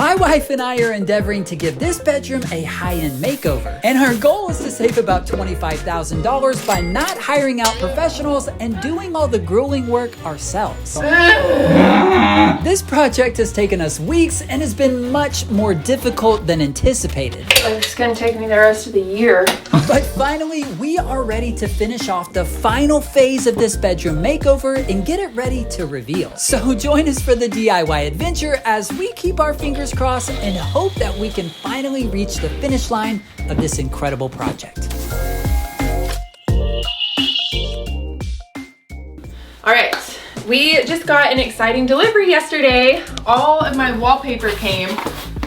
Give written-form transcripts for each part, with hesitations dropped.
My wife and I are endeavoring to give this bedroom a high-end makeover, and our goal is to save about $25,000 by not hiring out professionals and doing all the grueling work ourselves. This project has taken us weeks and has been much more difficult than anticipated. It's gonna take me the rest of the year. But finally, we are ready to finish off the final phase of this bedroom makeover and get it ready to reveal. So join us for the DIY adventure as we keep our fingers crossed and hope that we can finally reach the finish line of this incredible project. All right, we just got an exciting delivery yesterday. All of my wallpaper came.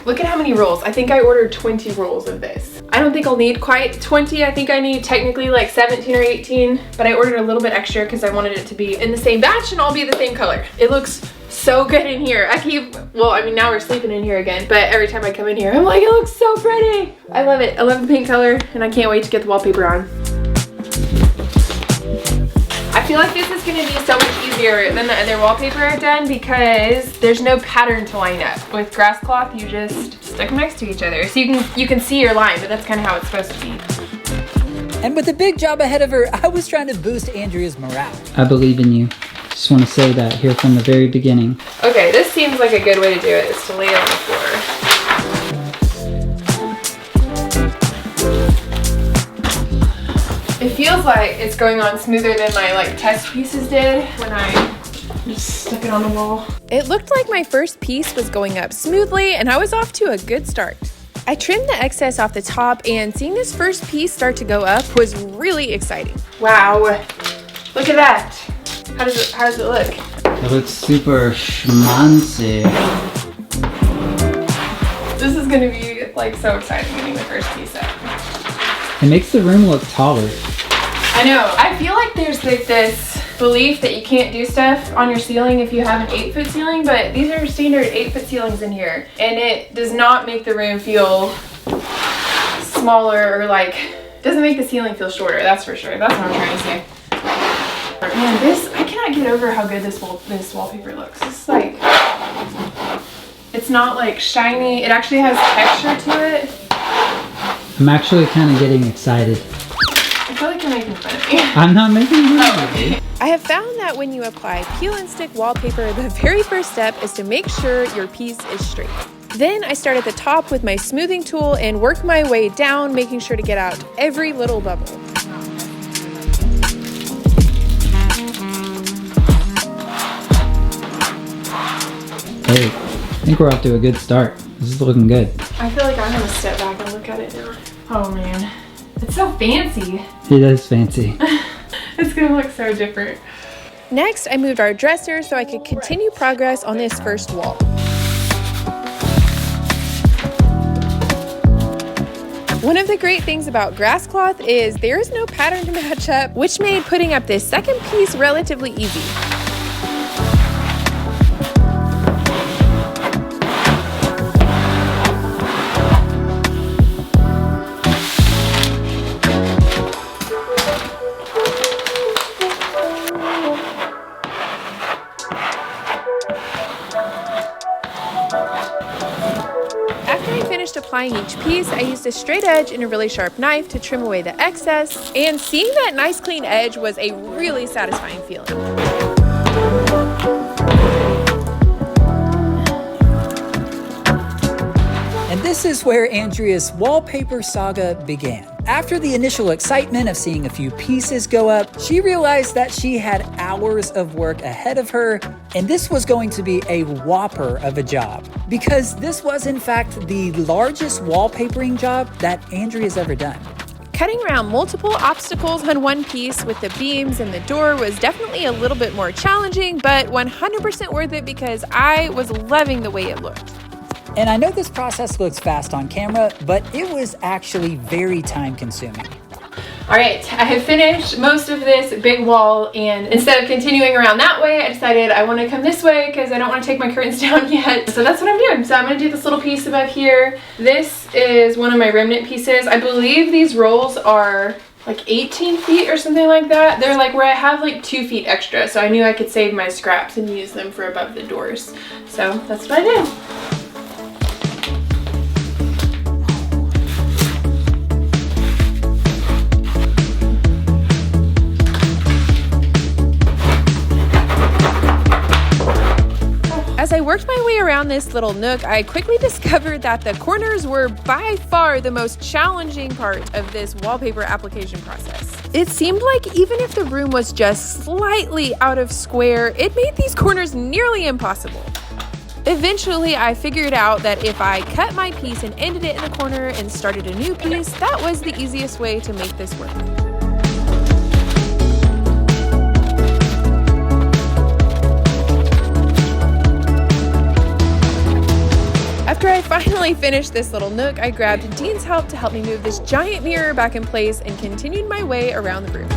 Look at how many rolls. I think I ordered 20 rolls of this. I don't think I'll need quite 20. I think I need technically like 17 or 18, but I ordered a little bit extra because I wanted it to be in the same batch and all be the same color. It looks so good in here. Now we're sleeping in here again, but every time I come in here, I'm like, it looks so pretty. I love it. I love the pink color and I can't wait to get the wallpaper on. I feel like this is gonna be so much easier than the other wallpaper I've done because there's no pattern to line up. With grass cloth, you just stick them next to each other. So you can see your line, but that's kind of how it's supposed to be. And with a big job ahead of her, I was trying to boost Andrea's morale. I believe in you. Just want to say that here from the very beginning. Okay, this seems like a good way to do it, is to lay it on the floor. It feels like it's going on smoother than my test pieces did when I just stuck it on the wall. It looked like my first piece was going up smoothly and I was off to a good start. I trimmed the excess off the top and seeing this first piece start to go up was really exciting. Wow, look at that. How does it look? It looks super schmancy. This is gonna be so exciting getting the first piece up. It makes the room look taller. I know. I feel like there's this belief that you can't do stuff on your ceiling if you have an 8-foot ceiling, but these are standard 8-foot ceilings in here, and it does not make the room feel smaller or doesn't make the ceiling feel shorter. That's for sure. That's what I'm trying to say. Man, I cannot get over how good this wallpaper looks. It's it's not shiny. It actually has texture to it. I'm actually kind of getting excited. I feel like you're making fun of me. I'm not making fun of you. I have found that when you apply peel and stick wallpaper, the very first step is to make sure your piece is straight. Then I start at the top with my smoothing tool and work my way down, making sure to get out every little bubble. Hey, I think we're off to a good start. This is looking good. I feel like I'm gonna step back and look at it now. Oh man, it's so fancy. It is fancy. It's gonna look so different. Next, I moved our dresser so I could continue progress on this first wall. One of the great things about grass cloth is there is no pattern to match up, which made putting up this second piece relatively easy. Applying each piece, I used a straight edge and a really sharp knife to trim away the excess, and seeing that nice clean edge was a really satisfying feeling. And this is where Andrea's wallpaper saga began. After the initial excitement of seeing a few pieces go up, she realized that she had hours of work ahead of her, and this was going to be a whopper of a job. Because this was in fact the largest wallpapering job that Andrea's ever done. Cutting around multiple obstacles on one piece with the beams and the door was definitely a little bit more challenging, but 100% worth it because I was loving the way it looked. And I know this process looks fast on camera, but it was actually very time consuming. All right, I have finished most of this big wall, and instead of continuing around that way, I decided I want to come this way because I don't want to take my curtains down yet. So that's what I'm doing. So I'm going to do this little piece above here. This is one of my remnant pieces. I believe these rolls are 18 feet or something like that. They're where I have 2 feet extra, so I knew I could save my scraps and use them for above the doors. So that's what I did. around this little nook, I quickly discovered that the corners were by far the most challenging part of this wallpaper application process. It seemed like even if the room was just slightly out of square, it made these corners nearly impossible. Eventually, I figured out that if I cut my piece and ended it in the corner and started a new piece, that was the easiest way to make this work. After I finally finished this little nook, I grabbed Dean's help to help me move this giant mirror back in place and continued my way around the room.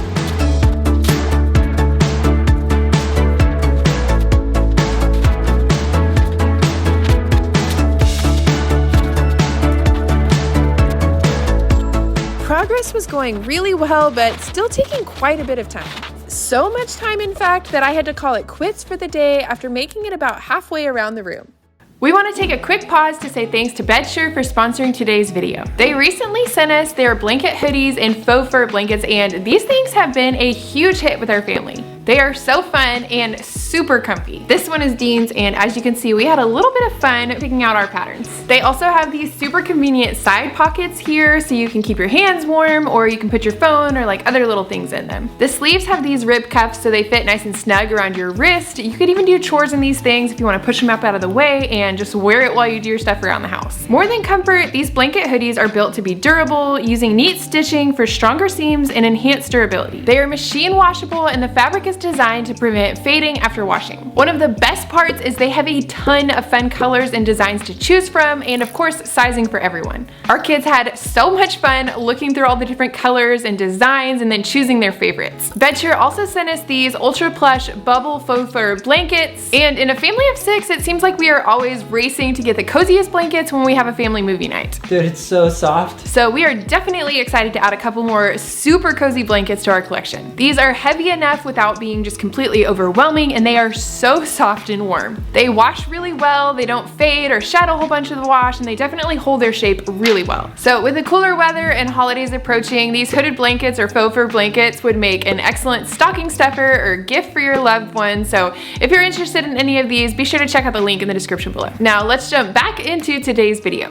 Progress was going really well, but still taking quite a bit of time. So much time, in fact, that I had to call it quits for the day after making it about halfway around the room. We want to take a quick pause to say thanks to Bedsure for sponsoring today's video. They recently sent us their blanket hoodies and faux fur blankets, and these things have been a huge hit with our family. They are so fun and super comfy. This one is Dean's, and as you can see, we had a little bit of fun picking out our patterns. They also have these super convenient side pockets here so you can keep your hands warm, or you can put your phone or like other little things in them. The sleeves have these rib cuffs so they fit nice and snug around your wrist. You could even do chores in these things if you want to push them up out of the way and just wear it while you do your stuff around the house. More than comfort, these blanket hoodies are built to be durable, using neat stitching for stronger seams and enhanced durability. They are machine washable, and the fabric is designed to prevent fading after washing. One of the best parts is they have a ton of fun colors and designs to choose from, and of course, sizing for everyone. Our kids had so much fun looking through all the different colors and designs and then choosing their favorites. Bedsure also sent us these ultra plush bubble faux fur blankets, and in a family of 6, it seems like we are always racing to get the coziest blankets when we have a family movie night. Dude, it's so soft. So we are definitely excited to add a couple more super cozy blankets to our collection. These are heavy enough without being just completely overwhelming, and they are so soft and warm. They wash really well, they don't fade or shed a whole bunch of the wash, and they definitely hold their shape really well. So with the cooler weather and holidays approaching, these hooded blankets or faux fur blankets would make an excellent stocking stuffer or gift for your loved one. So if you're interested in any of these, be sure to check out the link in the description below. Now let's jump back into today's video.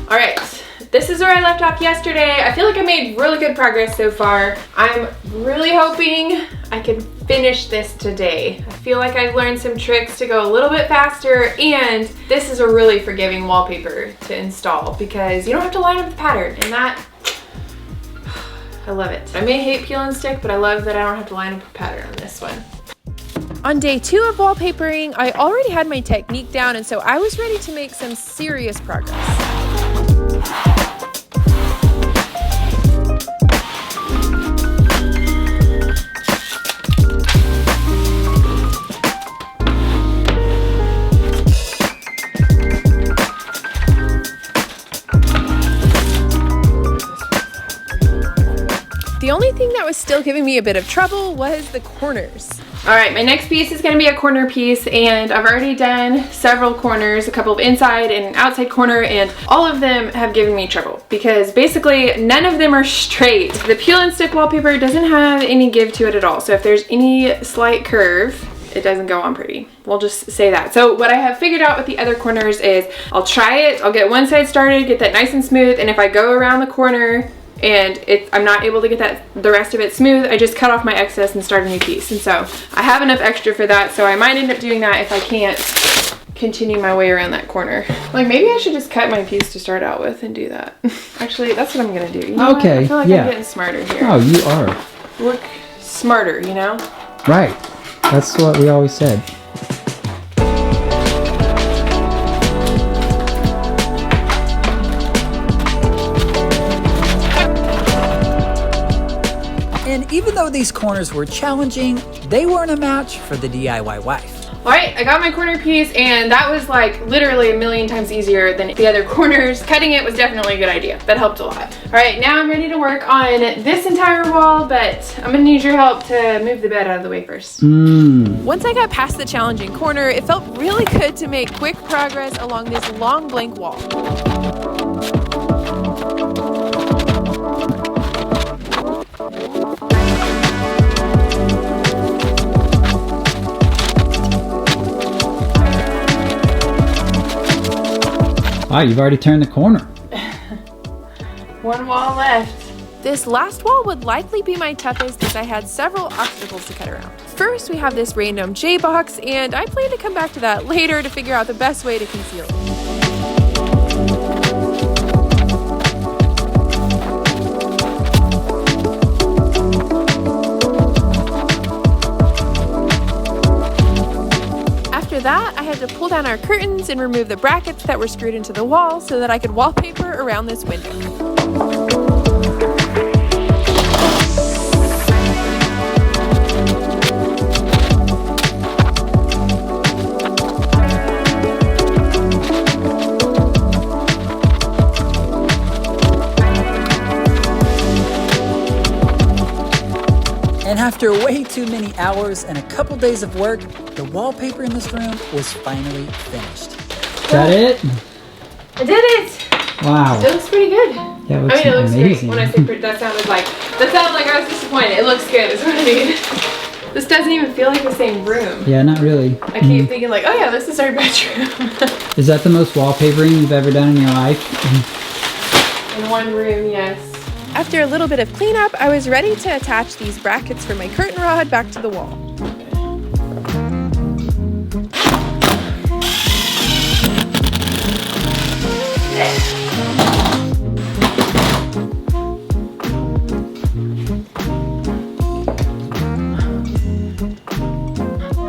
All right. This is where I left off yesterday. I feel like I made really good progress so far. I'm really hoping I can finish this today. I feel like I've learned some tricks to go a little bit faster, and this is a really forgiving wallpaper to install because you don't have to line up the pattern, and that, I love it. I may hate peel and stick, but I love that I don't have to line up a pattern on this one. On day 2 of wallpapering, I already had my technique down, and so I was ready to make some serious progress. The only thing that was still giving me a bit of trouble was the corners. All right, my next piece is gonna be a corner piece, and I've already done several corners, a couple of inside and outside corner, and all of them have given me trouble because basically none of them are straight. The peel and stick wallpaper doesn't have any give to it at all. So if there's any slight curve, it doesn't go on pretty. We'll just say that. So what I have figured out with the other corners is I'll try it, I'll get one side started, get that nice and smooth, and if I go around the corner and I'm not able to get the rest of it smooth, I just cut off my excess and start a new piece. And so I have enough extra for that, so I might end up doing that if I can't continue my way around that corner. Like maybe I should just cut my piece to start out with and do that. Actually, that's what I'm gonna do. You know Okay, what? I feel like yeah. I'm getting smarter here. Oh, you are. Work smarter, you know? Right. That's what we always said. And even though these corners were challenging, they weren't a match for the DIY wife. All right, I got my corner piece, and that was like literally a million times easier than the other corners. Cutting it was definitely a good idea. That helped a lot. All right, now I'm ready to work on this entire wall, but I'm gonna need your help to move the bed out of the way first. Once I got past the challenging corner, it felt really good to make quick progress along this long blank wall. Wow, you've already turned the corner. One wall left. This last wall would likely be my toughest as I had several obstacles to cut around. First, we have this random J box, and I plan to come back to that later to figure out the best way to conceal it. After that, I had to pull down our curtains and remove the brackets that were screwed into the wall so that I could wallpaper around this window. And after way too many hours and a couple days of work, the wallpaper in this room was finally finished. Is that it? I did it! Wow. It looks pretty good. Yeah, it looks it looks amazing. great. When I say pretty, that sounded like I was disappointed. It looks good, is what I mean. This doesn't even feel like the same room. Yeah, not really. I keep thinking like, oh yeah, this is our bedroom. Is that the most wallpapering you've ever done in your life? In one room, yes. After a little bit of cleanup, I was ready to attach these brackets for my curtain rod back to the wall.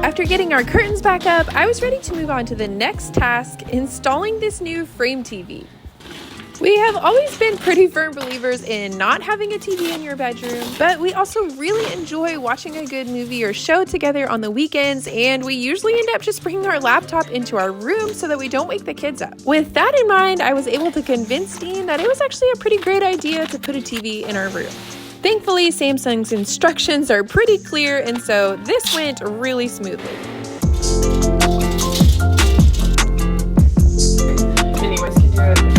After getting our curtains back up, I was ready to move on to the next task, installing this new frame TV. We have always been pretty firm believers in not having a TV in your bedroom, but we also really enjoy watching a good movie or show together on the weekends, and we usually end up just bringing our laptop into our room so that we don't wake the kids up. With that in mind, I was able to convince Dean that it was actually a pretty great idea to put a TV in our room. Thankfully, Samsung's instructions are pretty clear, and so this went really smoothly. Anyways, can do it.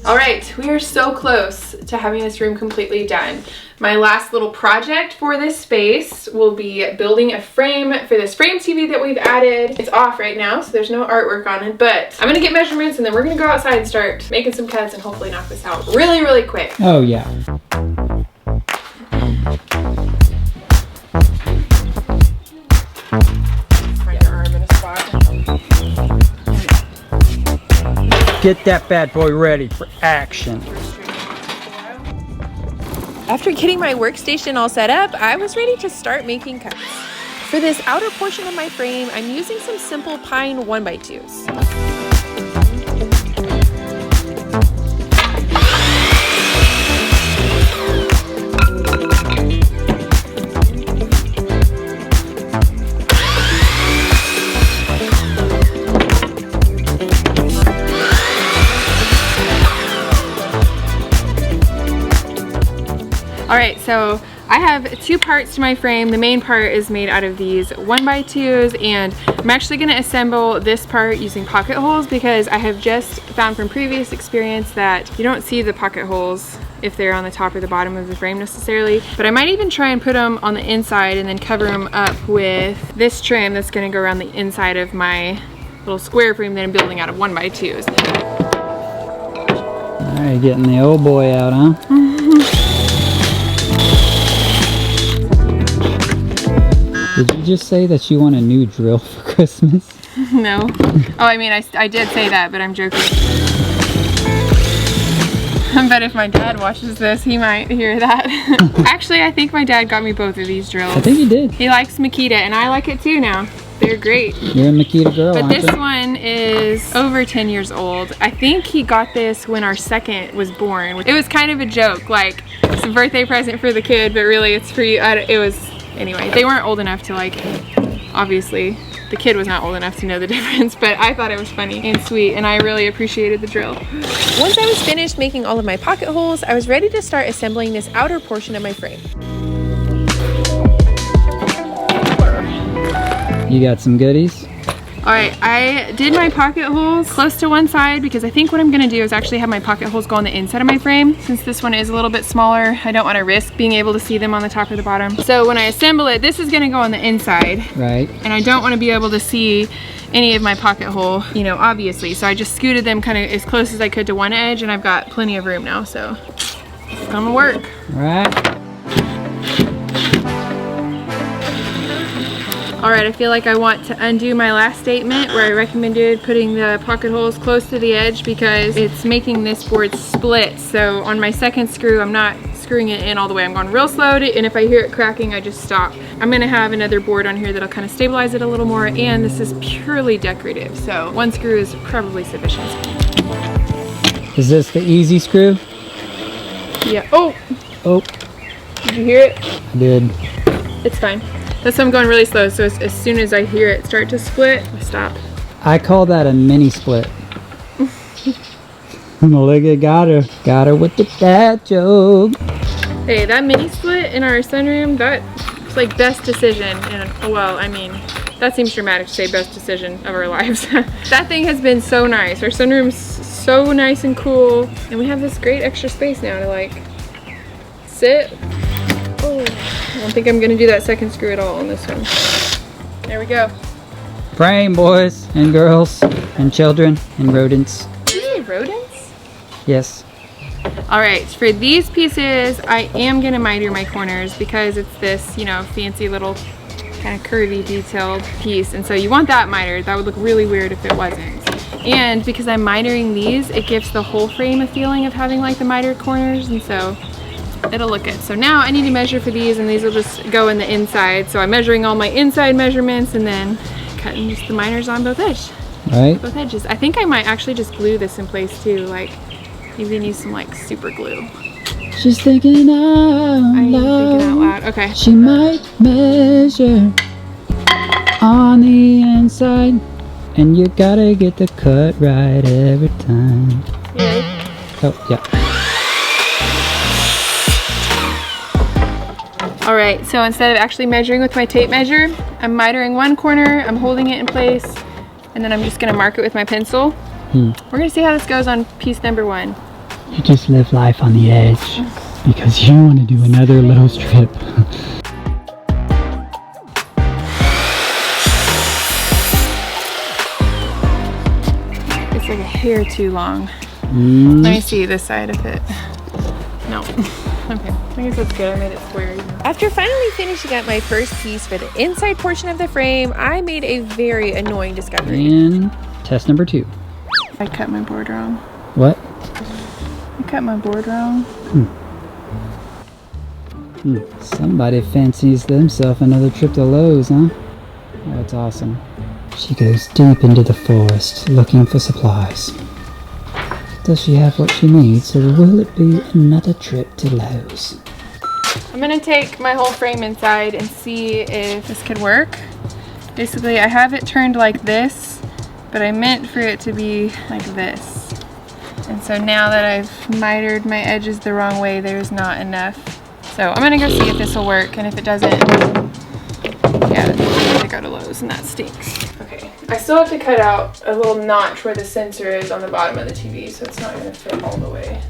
All right, we are so close to having this room completely done. My last little project for this space will be building a frame for this frame TV that we've added. It's off right now, so there's no artwork on it, but I'm gonna get measurements and then we're gonna go outside and start making some cuts and hopefully knock this out really, really quick. Oh, yeah. Find your arm in a spot. Get that bad boy ready for action. After getting my workstation all set up, I was ready to start making cuts. For this outer portion of my frame, I'm using some simple pine 1x2s. All right, so I have two parts to my frame. The main part is made out of these 1x2s, and I'm actually gonna assemble this part using pocket holes because I have just found from previous experience that you don't see the pocket holes if they're on the top or the bottom of the frame necessarily. But I might even try and put them on the inside and then cover them up with this trim that's gonna go around the inside of my little square frame that I'm building out of 1x2s. All right, getting the old boy out, huh? Did you just say that you want a new drill for Christmas? No. Oh, I mean, I did say that, but I'm joking. But if my dad watches this, he might hear that. Actually, I think my dad got me both of these drills. I think he did. He likes Makita, and I like it too now. They're great. You're a Makita girl, But aren't this you? one is over 10 years old. I think he got this when our second was born. It was kind of a joke, like it's a birthday present for the kid, but really it's for you. It was, anyway, they weren't old enough to like, obviously, the kid was not old enough to know the difference, but I thought it was funny and sweet, and I really appreciated the drill. Once I was finished making all of my pocket holes, I was ready to start assembling this outer portion of my frame. You got some goodies? All right, I did my pocket holes close to one side because I think what I'm gonna do is actually have my pocket holes go on the inside of my frame. Since this one is a little bit smaller, I don't wanna risk being able to see them on the top or the bottom. So when I assemble it, this is gonna go on the inside. Right. And I don't wanna be able to see any of my pocket hole, you know, obviously. So I just scooted them kind of as close as I could to one edge, and I've got plenty of room now, so it's gonna work. All right. All right, I feel like I want to undo my last statement where I recommended putting the pocket holes close to the edge because it's making this board split. So on my second screw, I'm not screwing it in all the way. I'm going real slow, and if I hear it cracking, I just stop. I'm gonna have another board on here that'll kind of stabilize it a little more, and this is purely decorative. So one screw is probably sufficient. Is this the easy screw? Yeah, oh, Oh, did you hear it? I did. It's fine. That's why I'm going really slow, so as soon as I hear it start to split, I stop. I call that a mini split. Look at got her with the dad joke. Hey, that mini split in our sunroom, that's like best decision. And well, I mean, that seems dramatic to say best decision of our lives. That thing has been so nice. Our sunroom's so nice and cool, and we have this great extra space now to like sit. Oh, I don't think I'm gonna do that second screw at all on this one. There we go. Frame, boys and girls and children and rodents. Did you say rodents? Yes. All right, for these pieces, I am gonna miter my corners because it's this, you know, fancy little kind of curvy detailed piece. And so you want that mitered. That would look really weird if it wasn't. And because I'm mitering these, it gives the whole frame a feeling of having like the mitered corners, and so it'll look good. So now I need to measure for these, and these will just go in the inside. So I'm measuring all my inside measurements and then cutting just the miters on both edges. Right. Both edges. I think I might actually just glue this in place too, like even use some like super glue. She's thinking out I'm loud. thinking out loud. Okay. She might measure on the inside, and you gotta get the cut right every time. Yeah. Oh, yeah. All right, so instead of actually measuring with my tape measure, I'm mitering one corner, I'm holding it in place, and then I'm just gonna mark it with my pencil. We're gonna see how this goes on piece number 1. You just live life on the edge because you want to do another low strip. It's like a hair too long. Let me see this side of it. No. Okay, I guess that's good. I made it square. After finally finishing up my first piece for the inside portion of the frame, I made a very annoying discovery. And test number 2. I cut my board wrong. What? I cut my board wrong. Somebody fancies themselves another trip to Lowe's, huh? Oh, that's awesome. She goes deep into the forest looking for supplies. Does she have what she needs, or will it be another trip to Lowe's? I'm gonna take my whole frame inside and see if this could work. Basically, I have it turned like this, but I meant for it to be like this. And so now that I've mitered my edges the wrong way, there's not enough. So I'm gonna go see if this will work, and if it doesn't, yeah, I have to go to Lowe's, and that stinks. Okay, I still have to cut out a little notch where the sensor is on the bottom of the TV, so it's not gonna fit all the way.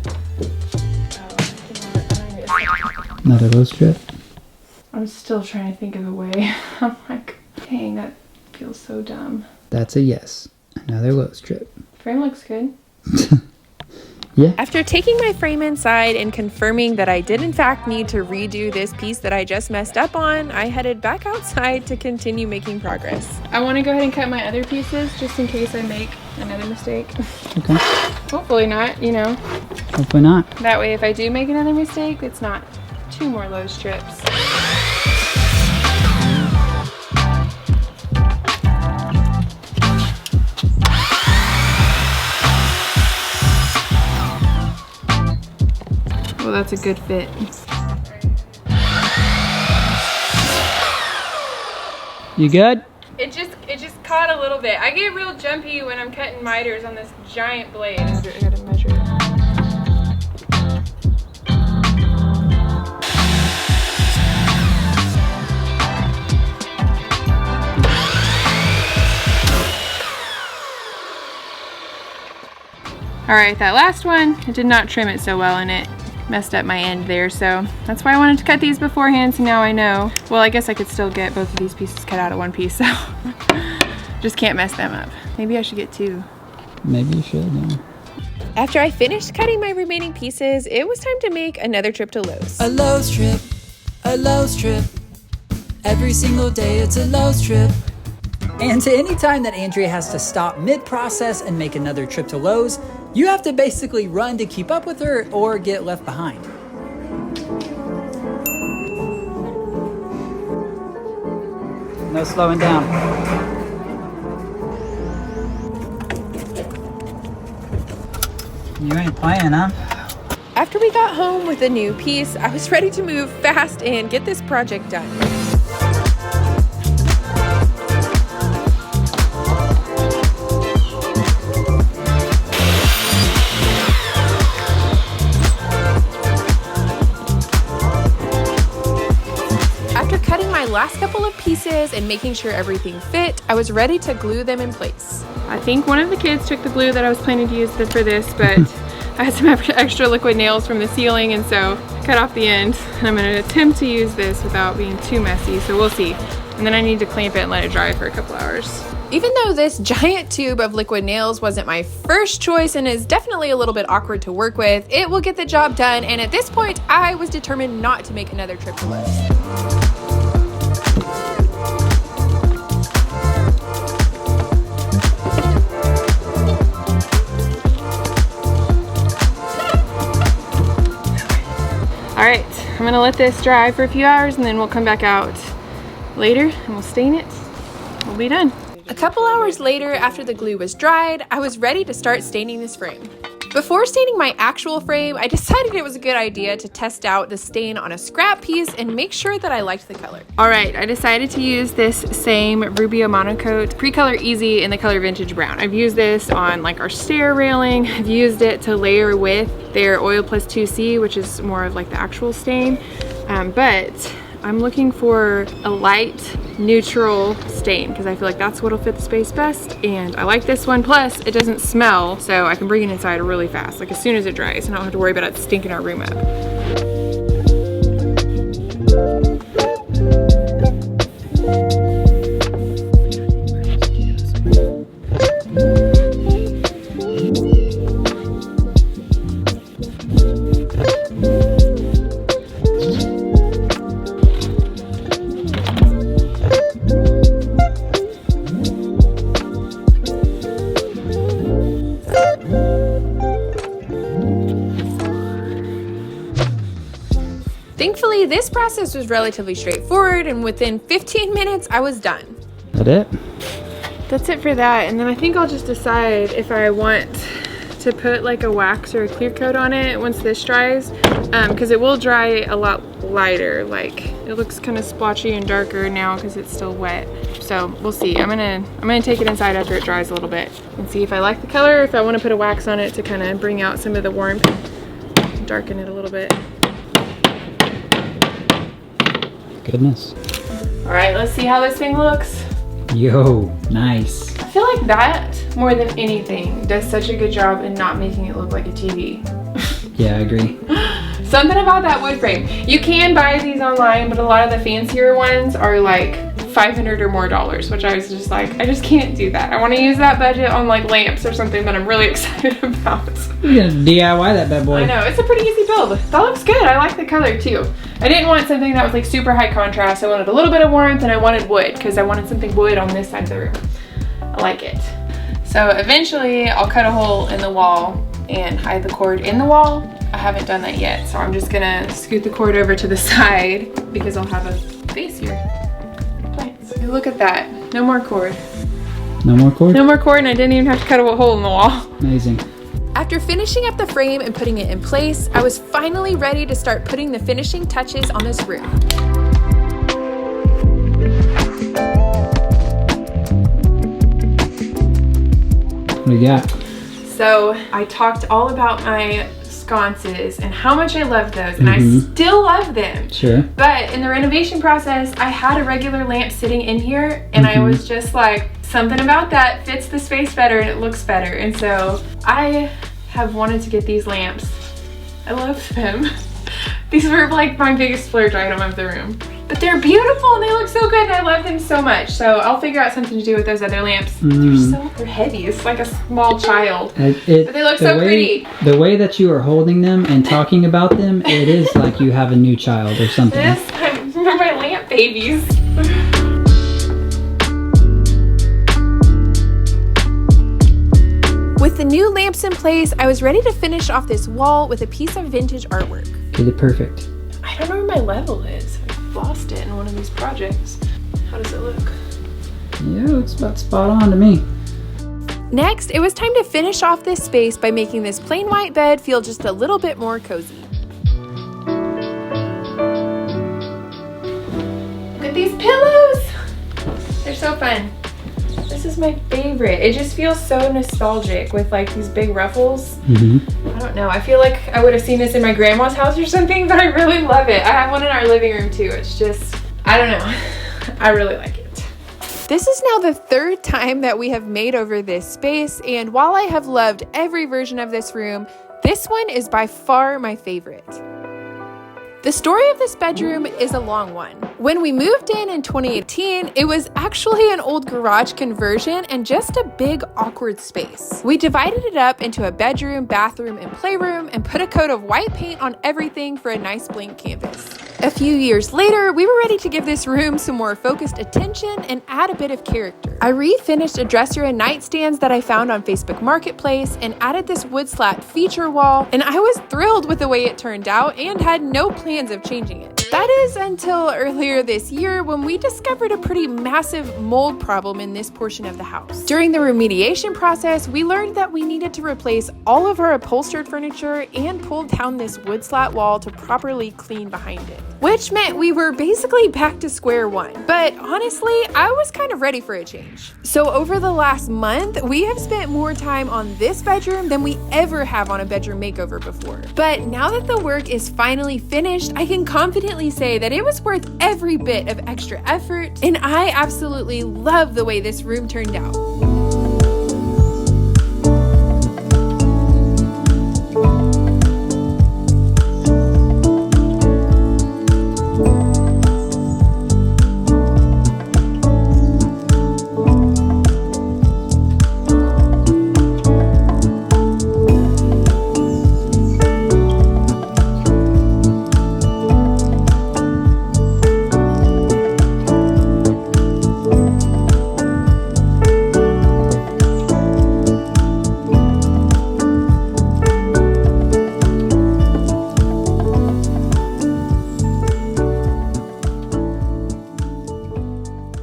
Another low strip? I'm still trying to think of a way. I'm like, dang, that feels so dumb. That's a yes. Another low strip. Frame looks good. Yeah. After taking my frame inside and confirming that I did in fact need to redo this piece that I just messed up on, I headed back outside to continue making progress. I want to go ahead and cut my other pieces just in case I make another mistake. Okay. Hopefully not, you know. Hopefully not. That way if I do make another mistake, it's not 2 more low strips. Well, that's a good fit. You good? It just caught a little bit. I get real jumpy when I'm cutting miters on this giant blade. I gotta measure it. All right, that last one, I did not trim it so well and it messed up my end there, so that's why I wanted to cut these beforehand, so now I know. Well, I guess I could still get both of these pieces cut out of one piece, so just can't mess them up. Maybe I should get 2. Maybe you should, yeah. After I finished cutting my remaining pieces, it was time to make another trip to Lowe's. A Lowe's trip, a Lowe's trip. Every single day it's a Lowe's trip. And to any time that Andrea has to stop mid-process and make another trip to Lowe's, you have to basically run to keep up with her or get left behind. No slowing down. You ain't playing, huh? After we got home with a new piece, I was ready to move fast and get this project done. After cutting my last couple of pieces and making sure everything fit, I was ready to glue them in place. I think one of the kids took the glue that I was planning to use for this, but I had some extra liquid nails from the ceiling, and so I cut off the end. And I'm gonna attempt to use this without being too messy, so we'll see. And then I need to clamp it and let it dry for a couple hours. Even though this giant tube of liquid nails wasn't my first choice and is definitely a little bit awkward to work with, it will get the job done, and at this point, I was determined not to make another trip to Lowe's. All right, I'm gonna let this dry for a few hours and then we'll come back out later and we'll stain it. We'll be done. A couple hours later, after the glue was dried, I was ready to start staining this frame. Before staining my actual frame, I decided it was a good idea to test out the stain on a scrap piece and make sure that I liked the color. All right, I decided to use this same Rubio Monocoat Pre-Color Easy in the color Vintage Brown. I've used this on like our stair railing. I've used it to layer with their Oil Plus 2C, which is more of like the actual stain. But I'm looking for a light neutral stain because I feel like that's what'll fit the space best, and I like this one. Plus it doesn't smell, so I can bring it inside really fast, like as soon as it dries, and I don't have to worry about it stinking our room up. Thankfully, this process was relatively straightforward, and within 15 minutes, I was done. That it? That's it for that, and then I think I'll just decide if I want to put like a wax or a clear coat on it once this dries, because it will dry a lot lighter. Like it looks kind of splotchy and darker now because it's still wet. So we'll see. I'm gonna take it inside after it dries a little bit and see if I like the color, if I want to put a wax on it to kind of bring out some of the warmth, darken it a little bit. Goodness. All right, let's see how this thing looks. Yo, nice. I feel like that, more than anything, does such a good job in not making it look like a TV. Yeah, I agree. Something about that wood frame. You can buy these online, but a lot of the fancier ones are like $500 or more, which I was just like, I just can't do that. I want to use that budget on like lamps or something that I'm really excited about. You're gonna DIY that bad boy. I know, it's a pretty easy build. That looks good. I like the color too. I didn't want something that was like super high contrast. I wanted a little bit of warmth, and I wanted wood because I wanted something wood on this side of the room. I like it. So eventually I'll cut a hole in the wall and hide the cord in the wall. I haven't done that yet, so I'm just gonna scoot the cord over to the side because I'll have a face here. Plants. Look at that. No more cord. No more cord? No more cord, and I didn't even have to cut a hole in the wall. Amazing. After finishing up the frame and putting it in place, I was finally ready to start putting the finishing touches on this room. What do you got? So I talked all about my sconces and how much I love those, and I still love them. Sure. But in the renovation process, I had a regular lamp sitting in here, and I was just like, something about that fits the space better and it looks better. And so I have wanted to get these lamps. I love them. These were like my biggest splurge item of the room. But they're beautiful and they look so good and I love them so much. So I'll figure out something to do with those other lamps. They're heavy. It's like a small child. But they look so pretty. The way that you are holding them and talking about them, it is like you have a new child or something. Yes, they're my lamp babies. With the new lamps in place, I was ready to finish off this wall with a piece of vintage artwork. Get it perfect. I don't know where my level is. I've lost it in one of these projects. How does it look? Yeah, it looks about spot on to me. Next, it was time to finish off this space by making this plain white bed feel just a little bit more cozy. Look at these pillows! They're so fun. This is my favorite. It just feels so nostalgic with like these big ruffles. I don't know. I feel like I would have seen this in my grandma's house or something, but I really love it. I have one in our living room too. It's just, I don't know. I really like it. This is now the third time that we have made over this space, and while I have loved every version of this room, this one is by far my favorite. The story of this bedroom is a long one. When we moved in 2018, it was actually an old garage conversion and just a big awkward space. We divided it up into a bedroom, bathroom, and playroom and put a coat of white paint on everything for a nice blank canvas. A few years later, we were ready to give this room some more focused attention and add a bit of character. I refinished a dresser and nightstands that I found on Facebook Marketplace and added this wood slat feature wall, and I was thrilled with the way it turned out and had no plans of changing it. That is until earlier this year when we discovered a pretty massive mold problem in this portion of the house. During the remediation process, we learned that we needed to replace all of our upholstered furniture and pull down this wood slat wall to properly clean behind it, which meant we were basically back to square one. But honestly, I was kind of ready for a change. So over the last month, we have spent more time on this bedroom than we ever have on a bedroom makeover before. But now that the work is finally finished, I can confidently say that it was worth every bit of extra effort, and I absolutely love the way this room turned out.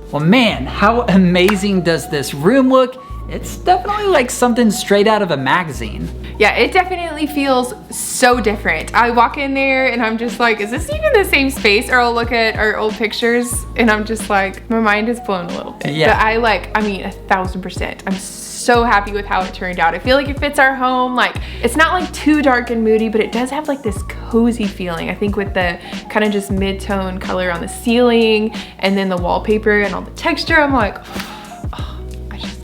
Well, man, how amazing does this room look? It's definitely like something straight out of a magazine. Yeah, it definitely feels so different. I walk in there and I'm just like, is this even the same space? Or I'll look at our old pictures and I'm just like, my mind is blown a little bit. Yeah. But I mean, 1000%. I'm so happy with how it turned out. I feel like it fits our home. Like, it's not like too dark and moody, but it does have like this cozy feeling. I think with the kind of just mid-tone color on the ceiling and then the wallpaper and all the texture, I'm like, oh,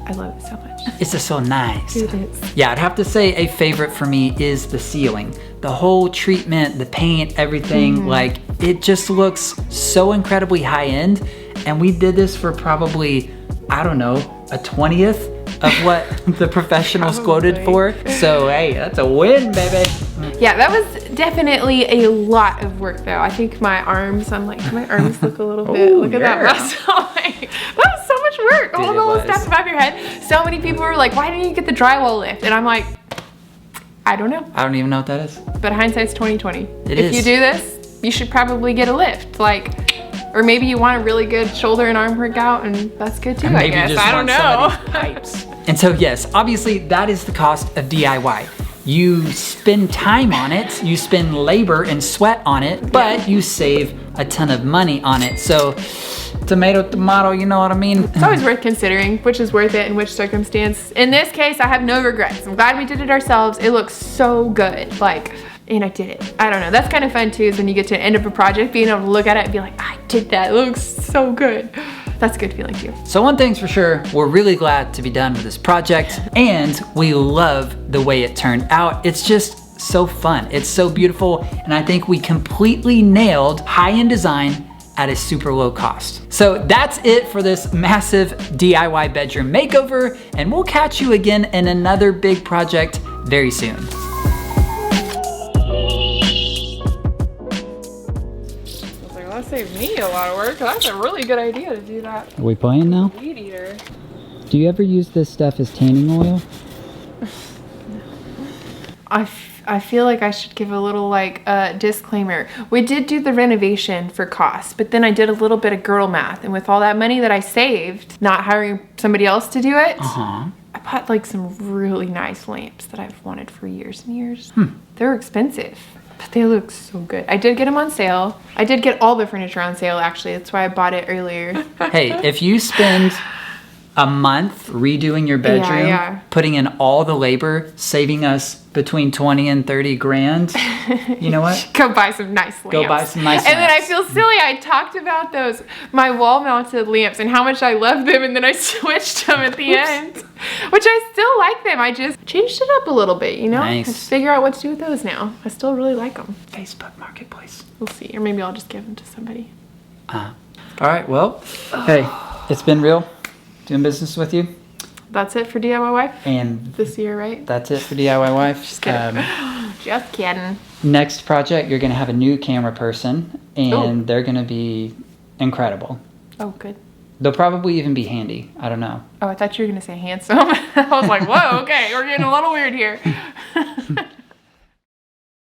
I love it so much. It's just so nice. It is. Yeah, I'd have to say a favorite for me is the ceiling. The whole treatment, the paint, everything, like it just looks so incredibly high end. And we did this for probably, I don't know, a 20th of what the professionals quoted for. So hey, that's a win, baby. Yeah, that was definitely a lot of work though. I think my arms look a little bit, look at that muscle. Like, that was so much work. Hold all the stuff above your head. So many people were like, why didn't you get the drywall lift? And I'm like, I don't know. I don't even know what that is. But hindsight's 20/20. It if is. you do this, you should probably get a lift. Like, or maybe you want a really good shoulder and arm workout, and that's good too, I guess. I don't know. Pipes. And so yes, obviously that is the cost of DIY. You spend time on it, you spend labor and sweat on it, but you save a ton of money on it. So tomato, tomato, you know what I mean? It's always worth considering which is worth it in which circumstance. In this case, I have no regrets. I'm glad we did it ourselves. It looks so good. Like, and I did it. I don't know. That's kind of fun too, is when you get to the end of a project, being able to look at it and be like, I did that. It looks so good. That's good feeling too. So one thing's for sure, we're really glad to be done with this project, and we love the way it turned out. It's just so fun. It's so beautiful, and I think we completely nailed high-end design at a super low cost. So that's it for this massive DIY bedroom makeover, and we'll catch you again in another big project very soon. That saved me a lot of work. That's a really good idea to do that. Are we playing now? Weed eater. Do you ever use this stuff as tanning oil? I feel like I should give a little disclaimer. We did do the renovation for cost, but then I did a little bit of girl math, and with all that money that I saved, not hiring somebody else to do it, I bought like some really nice lamps that I've wanted for years and years. They're expensive, but they look so good. I did get them on sale. I did get all the furniture on sale, actually. That's why I bought it earlier. Hey, if you spend a month redoing your bedroom, putting in all the labor, saving us between 20 and 30 grand, you know what? Go buy some nice lamps. Go buy some nice lamps. And then I feel silly. I talked about my wall-mounted lamps and how much I love them, and then I switched them at the end, which I still like them. I just changed it up a little bit, you know? Nice. I have to figure out what to do with those now. I still really like them. Facebook Marketplace. We'll see. Or maybe I'll just give them to somebody. All right, well, hey, it's been real doing business with you. That's it for DIY Wife? And this year, right? That's it for DIY Wife. Just kidding. Just kidding. Next project, you're gonna have a new camera person, and they're gonna be incredible. Oh, good. They'll probably even be handy. I don't know. Oh, I thought you were gonna say handsome. I was like, whoa, okay, we're getting a little weird here.